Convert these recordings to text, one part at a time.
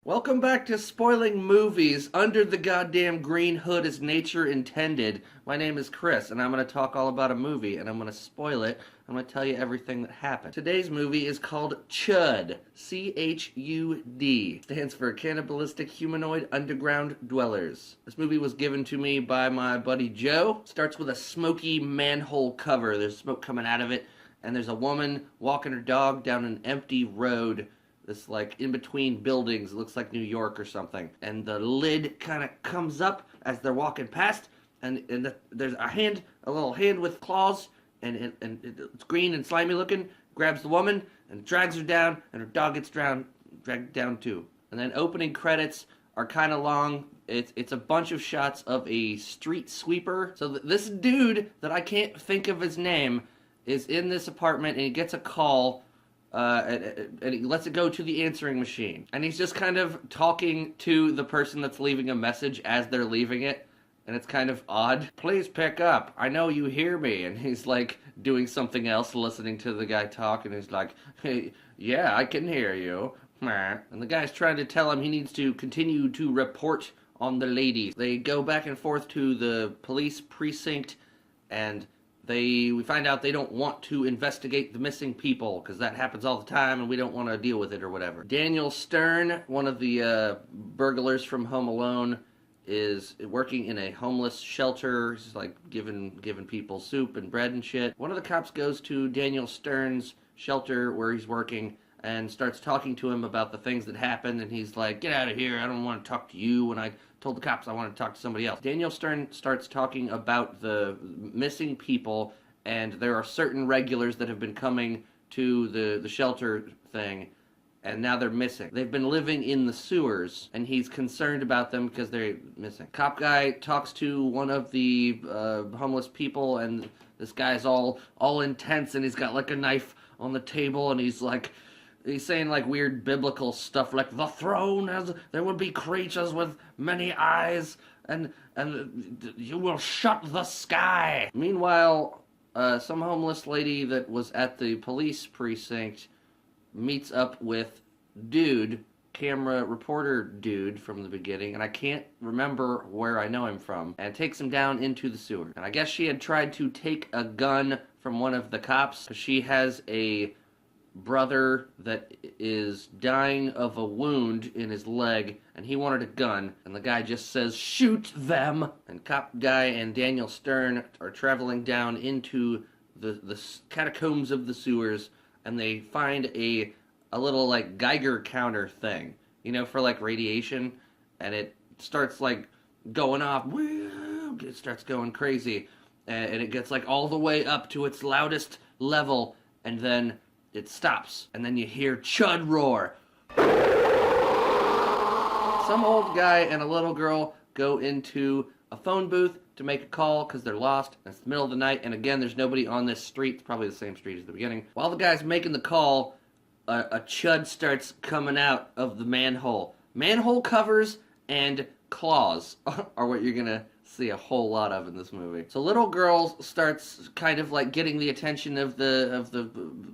Welcome back to Spoiling Movies Under the Goddamn Green Hood as Nature Intended. My name is Chris, and I'm going to talk all about a movie, and I'm going to spoil it. I'm going to tell you everything that happened. Today's movie is called CHUD. C-H-U-D. Stands for Cannibalistic Humanoid Underground Dwellers. This movie was given to me by my buddy Joe. Starts with a smoky manhole cover. There's smoke coming out of it, and there's a woman walking her dog down an empty road. This, like, in-between buildings, it looks like New York or something. And the lid kind of comes up as they're walking past, and there's a little hand with claws, and it's green and slimy looking, grabs the woman, and drags her down, and her dog gets dragged down too. And then opening credits are kind of long. It's a bunch of shots of a street sweeper. So this dude, that I can't think of his name, is in this apartment, and he gets a call, and he lets it go to the answering machine. And he's just kind of talking to the person that's leaving a message as they're leaving it. And it's kind of odd. Please pick up. I know you hear me. And he's like doing something else, listening to the guy talk. And he's like, hey, yeah, I can hear you. And the guy's trying to tell him he needs to continue to report on the ladies. They go back and forth to the police precinct, and we find out they don't want to investigate the missing people, because that happens all the time and we don't want to deal with it or whatever. Daniel Stern, one of the burglars from Home Alone, is working in a homeless shelter. He's like giving people soup and bread and shit. One of the cops goes to Daniel Stern's shelter where he's working and starts talking to him about the things that happened, and he's like, get out of here, I don't want to talk to you. When I told the cops I wanted to talk to somebody else. Daniel Stern starts talking about the missing people, and there are certain regulars that have been coming to the shelter thing, and now they're missing. They've been living in the sewers, and he's concerned about them because they're missing. Cop guy talks to one of the homeless people, and this guy's all intense, and he's got like a knife on the table, and he's saying like weird biblical stuff like the throne has, there will be creatures with many eyes, and you will shut the sky. Meanwhile, some homeless lady that was at the police precinct meets up with dude, camera reporter dude from the beginning, and I can't remember where I know him from, and takes him down into the sewer. And I guess she had tried to take a gun from one of the cops. She has a brother that is dying of a wound in his leg, and he wanted a gun, and the guy just says, shoot them! And cop guy and Daniel Stern are traveling down into the catacombs of the sewers, and they find a little like Geiger counter thing, you know, for like radiation, and it starts like going off. It starts going crazy, and it gets like all the way up to its loudest level, and then it stops, and then you hear CHUD roar. Some old guy and a little girl go into a phone booth to make a call because they're lost, and it's the middle of the night, and again, there's nobody on this street. It's probably the same street as the beginning. While the guy's making the call, a CHUD starts coming out of the manhole. Manhole covers and claws are what you're gonna see a whole lot of in this movie. So little girl starts kind of like getting the attention of the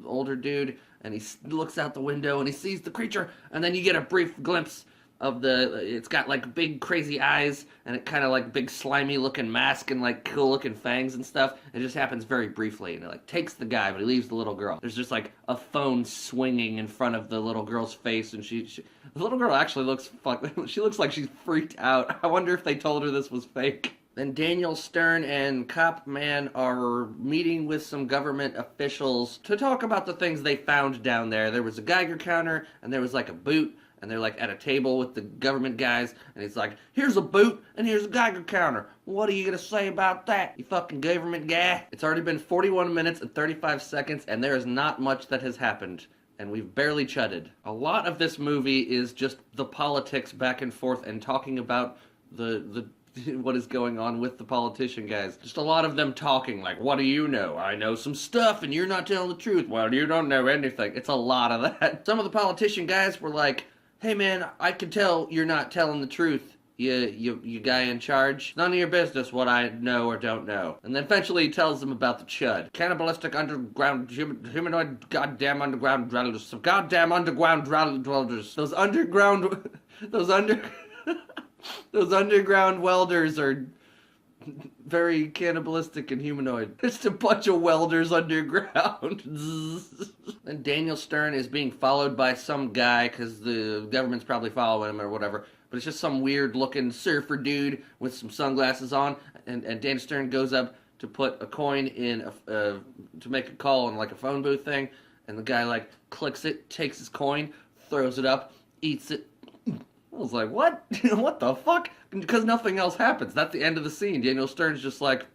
older dude, and he looks out the window and he sees the creature, and then you get a brief glimpse of it's got like big crazy eyes, and it kind of like big slimy looking mask and like cool looking fangs and stuff. It just happens very briefly, and it like takes the guy, but he leaves the little girl. There's just like a phone swinging in front of the little girl's face, and the little girl actually looks she looks like she's freaked out. I wonder if they told her this was fake. Then Daniel Stern and Cop Man are meeting with some government officials to talk about the things they found down there. There was a Geiger counter, and there was like a boot, and they're like at a table with the government guys, and he's like, here's a boot, and here's a Geiger counter. What are you gonna say about that, you fucking government guy? It's already been 41 minutes and 35 seconds, and there is not much that has happened, and we've barely chudded. A lot of this movie is just the politics back and forth and talking about the what is going on with the politician guys. Just a lot of them talking like, what do you know? I know some stuff and you're not telling the truth. Well, you don't know anything. It's a lot of that. Some of the politician guys were like, hey man, I can tell you're not telling the truth. you guy in charge. None of your business what I know or don't know. And then eventually he tells them about the CHUD. Cannibalistic underground humanoid goddamn underground dwellers. Some goddamn underground dwellers. Those underground those underground welders are very cannibalistic and humanoid. Just a bunch of welders underground. And Daniel Stern is being followed by some guy because the government's probably following him or whatever. But it's just some weird looking surfer dude with some sunglasses on. And Daniel Stern goes up to put a coin in to make a call in like a phone booth thing. And the guy like clicks it, takes his coin, throws it up, eats it. I was like, what? What the fuck? Because nothing else happens. That's the end of the scene. Daniel Stern's just like,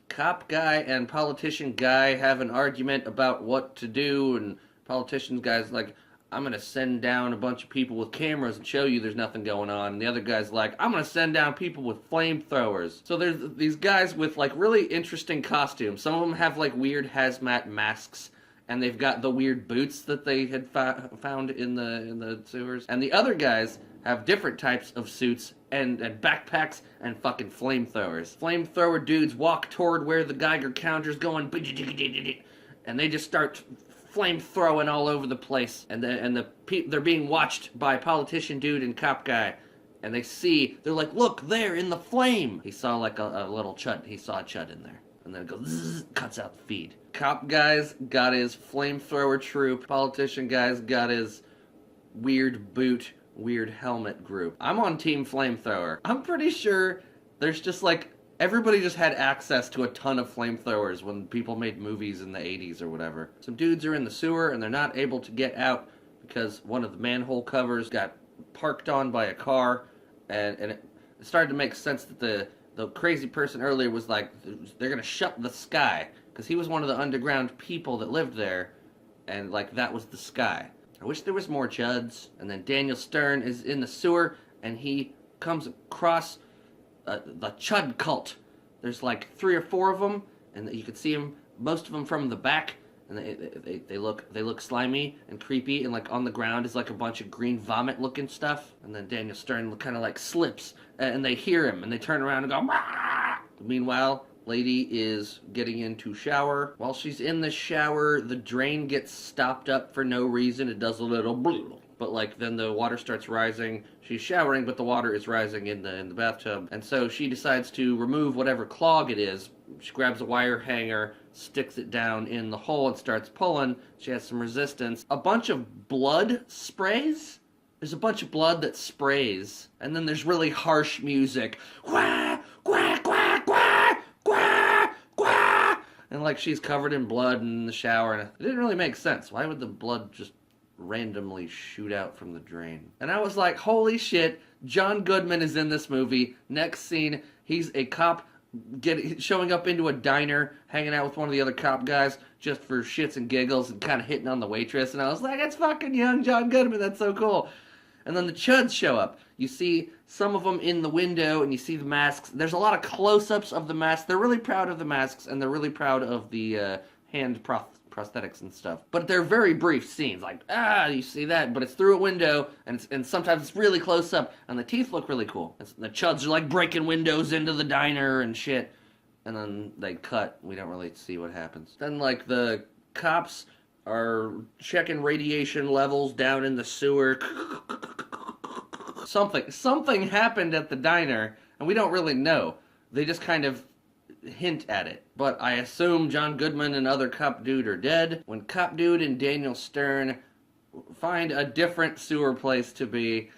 cop guy and politician guy have an argument about what to do, and politician guy's like, I'm going to send down a bunch of people with cameras and show you there's nothing going on. And the other guy's like, I'm going to send down people with flamethrowers. So there's these guys with like really interesting costumes. Some of them have like weird hazmat masks. And they've got the weird boots that they had found in the sewers. And the other guys have different types of suits and backpacks and fucking flamethrowers. Flamethrower dudes walk toward where the Geiger counter's going, and they just start flame throwing all over the place. And they're being watched by politician dude and cop guy. And they're like, look, there in the flame. He saw like a little CHUD. He saw a CHUD in there. And then it goes, zzz, cuts out the feed. Cop guy's got his flamethrower troop. Politician guy's got his weird boot, weird helmet group. I'm on team flamethrower. I'm pretty sure there's just like, everybody just had access to a ton of flamethrowers when people made movies in the 80s or whatever. Some dudes are in the sewer and they're not able to get out because one of the manhole covers got parked on by a car, and it started to make sense that the crazy person earlier was like, they're gonna shut the sky, because he was one of the underground people that lived there, and like that was the sky. I wish there was more CHUDs. And then Daniel Stern is in the sewer, and he comes across the CHUD cult. There's like 3 or 4 of them, and you can see them, most of them from the back, and they look slimy and creepy, and like on the ground is like a bunch of green vomit looking stuff. And then Daniel Stern kind of like slips, and they hear him, and they turn around and go, "Mah!" Meanwhile, lady is getting into shower. While she's in the shower, the drain gets stopped up for no reason. It does a little blue. But like then the water starts rising. She's showering, but the water is rising in the bathtub. And so she decides to remove whatever clog it is. She grabs a wire hanger, sticks it down in the hole, and starts pulling. She has some resistance. A bunch of blood sprays. There's a bunch of blood that sprays. And then there's really harsh music. Quack, quack, quack, quack, quack, quack. And like she's covered in blood in the shower. And it didn't really make sense. Why would the blood just randomly shoot out from the drain? And I was like, holy shit, John Goodman is in this movie. Next scene, he's a cop showing up into a diner, hanging out with one of the other cop guys just for shits and giggles and kind of hitting on the waitress. And I was like, it's fucking young John Goodman, that's so cool. And then the CHUDs show up. You see some of them in the window, and you see the masks. There's a lot of close-ups of the masks. They're really proud of the masks, and they're really proud of the hand prosthetics and stuff. But they're very brief scenes. Like, you see that, but it's through a window, and sometimes it's really close up, and the teeth look really cool. And the CHUDs are like breaking windows into the diner and shit. And then they cut. We don't really see what happens. Then, like, the cops are checking radiation levels down in the sewer. Something happened at the diner, and we don't really know. They just kind of hint at it. But I assume John Goodman and other cop dude are dead. When cop dude and Daniel Stern find a different sewer place to be,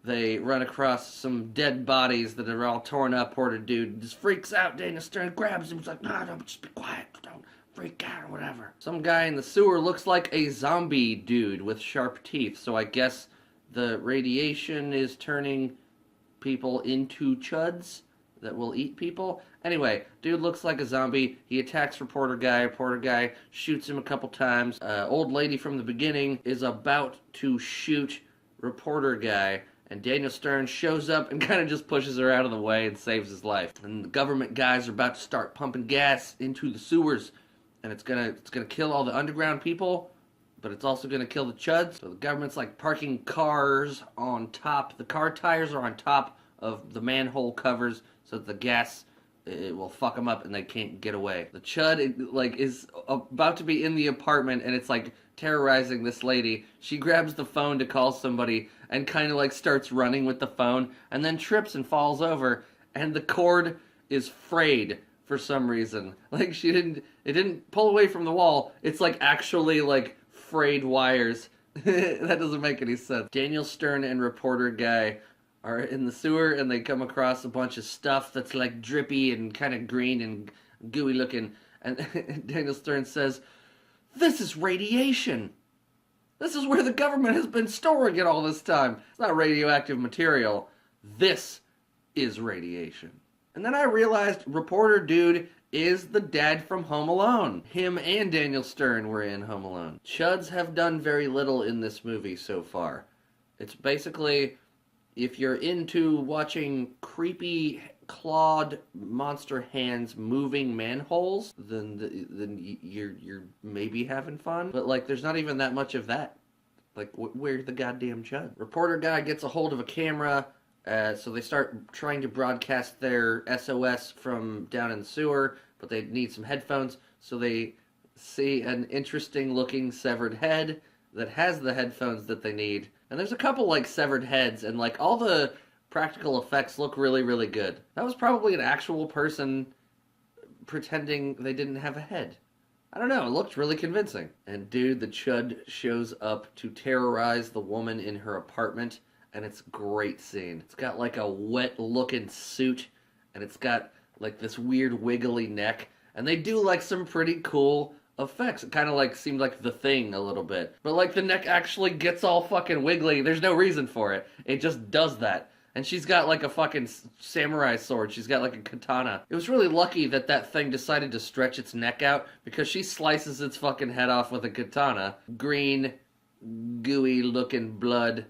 they run across some dead bodies that are all torn up. Poor dude just freaks out. Daniel Stern grabs him. He's like, no, just be quiet. Don't freak out or whatever. Some guy in the sewer looks like a zombie dude with sharp teeth. So I guess the radiation is turning people into CHUDs that will eat people. Anyway, dude looks like a zombie. He attacks reporter guy. Reporter guy shoots him a couple times. Old lady from the beginning is about to shoot reporter guy, and Daniel Stern shows up and kind of just pushes her out of the way and saves his life. And the government guys are about to start pumping gas into the sewers, and it's gonna kill all the underground people, but it's also going to kill the chuds. So the government's like parking cars on top. The car tires are on top of the manhole covers so that the gas, it will fuck them up and they can't get away. The chud is about to be in the apartment and it's like terrorizing this lady. She grabs the phone to call somebody and kind of like starts running with the phone and then trips and falls over, and the cord is frayed for some reason. Like it didn't pull away from the wall. It's like actually like frayed wires. That doesn't make any sense. Daniel Stern and reporter guy are in the sewer and they come across a bunch of stuff that's like drippy and kind of green and gooey looking. And Daniel Stern says, "This is radiation. This is where the government has been storing it all this time. It's not radioactive material. This is radiation." And then I realized reporter dude is the dad from Home Alone. Him and Daniel Stern were in Home Alone. Chuds have done very little in this movie so far. It's basically, if you're into watching creepy clawed monster hands moving manholes, then you're maybe having fun. But like, there's not even that much of that. Like, where's the goddamn chud? Reporter guy gets a hold of a camera. So they start trying to broadcast their SOS from down in the sewer, but they need some headphones. So they see an interesting looking severed head that has the headphones that they need. And there's a couple like severed heads, and like all the practical effects look really, really good. That was probably an actual person pretending they didn't have a head. I don't know, it looked really convincing. And dude, the chud shows up to terrorize the woman in her apartment. And it's a great scene. It's got like a wet looking suit, and it's got like this weird wiggly neck, and they do like some pretty cool effects. It kind of like seemed like The Thing a little bit, but like the neck actually gets all fucking wiggly. There's no reason for it. It just does that. And she's got like a fucking samurai sword. She's got like a katana. It was really lucky that that thing decided to stretch its neck out, because she slices its fucking head off with a katana. Green, gooey looking blood.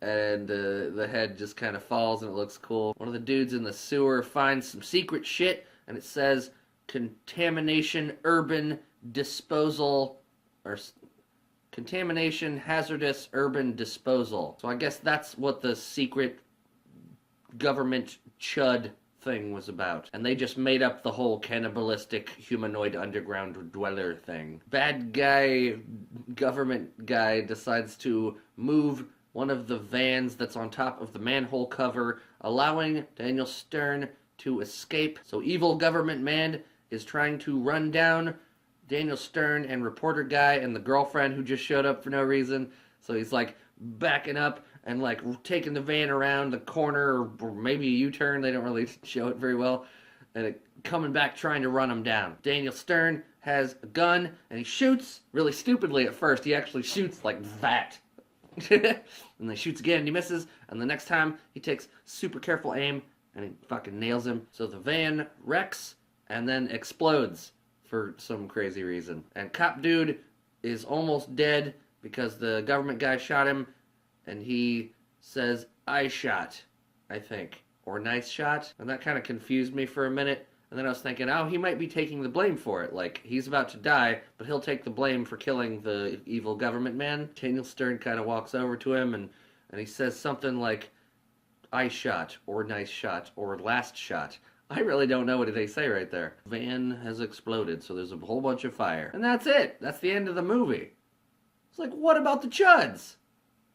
And the head just kind of falls and it looks cool. One of the dudes in the sewer finds some secret shit, and it says contamination urban disposal, or contamination hazardous urban disposal. So I guess that's what the secret government chud thing was about. And they just made up the whole cannibalistic humanoid underground dweller thing. Bad guy, government guy decides to move one of the vans that's on top of the manhole cover, allowing Daniel Stern to escape. So evil government man is trying to run down Daniel Stern and reporter guy and the girlfriend who just showed up for no reason. So he's like backing up and like taking the van around the corner, or maybe a U-turn. They don't really show it very well. And coming back trying to run him down. Daniel Stern has a gun and he shoots really stupidly at first. He actually shoots like that. And then he shoots again and he misses, and the next time he takes super careful aim and he fucking nails him. So the van wrecks and then explodes for some crazy reason. And cop dude is almost dead because the government guy shot him, and he says, "I shot," I think, or "nice shot." And that kind of confused me for a minute. And then I was thinking, oh, he might be taking the blame for it. Like, he's about to die, but he'll take the blame for killing the evil government man. Daniel Stern kind of walks over to him, and he says something like, "I shot," or "nice shot," or "last shot." I really don't know what they say right there. Van has exploded, so there's a whole bunch of fire. And that's it. That's the end of the movie. It's like, what about the chuds?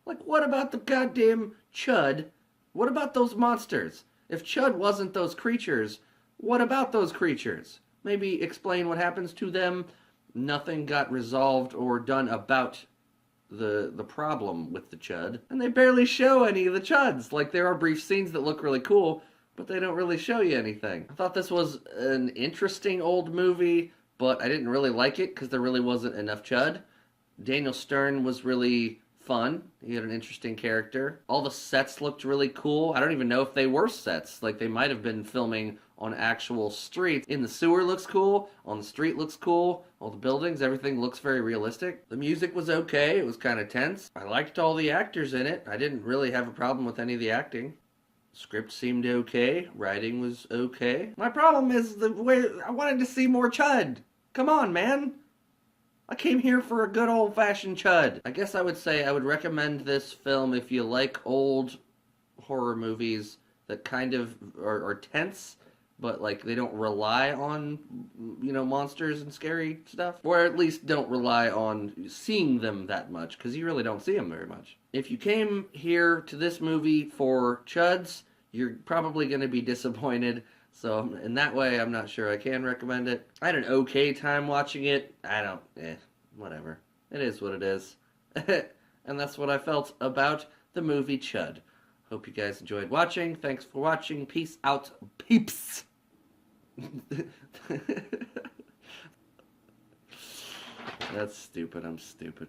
Like, what about the goddamn chud? What about those monsters? If chud wasn't those creatures, what about those creatures? Maybe explain what happens to them. Nothing got resolved or done about the problem with the chud. And they barely show any of the chuds. Like, there are brief scenes that look really cool, but they don't really show you anything. I thought this was an interesting old movie, but I didn't really like it because there really wasn't enough chud. Daniel Stern was really fun. He had an interesting character. All the sets looked really cool. I don't even know if they were sets. Like, they might have been filming on actual streets. In the sewer looks cool. On the street looks cool. All the buildings, everything looks very realistic. The music was okay. It was kind of tense. I liked all the actors in it. I didn't really have a problem with any of the acting. Script seemed okay. Writing was okay. My problem is the way I wanted to see more chud. Come on, man. I came here for a good old-fashioned chud. I guess I would say I would recommend this film if you like old horror movies that kind of are tense, but like they don't rely on, monsters and scary stuff, or at least don't rely on seeing them that much, because you really don't see them very much. If you came here to this movie for chuds, you're probably going to be disappointed. So in that way, I'm not sure I can recommend it. I had an okay time watching it. Whatever. It is what it is. And that's what I felt about the movie Chud. Hope you guys enjoyed watching. Thanks for watching. Peace out, peeps. That's stupid. I'm stupid.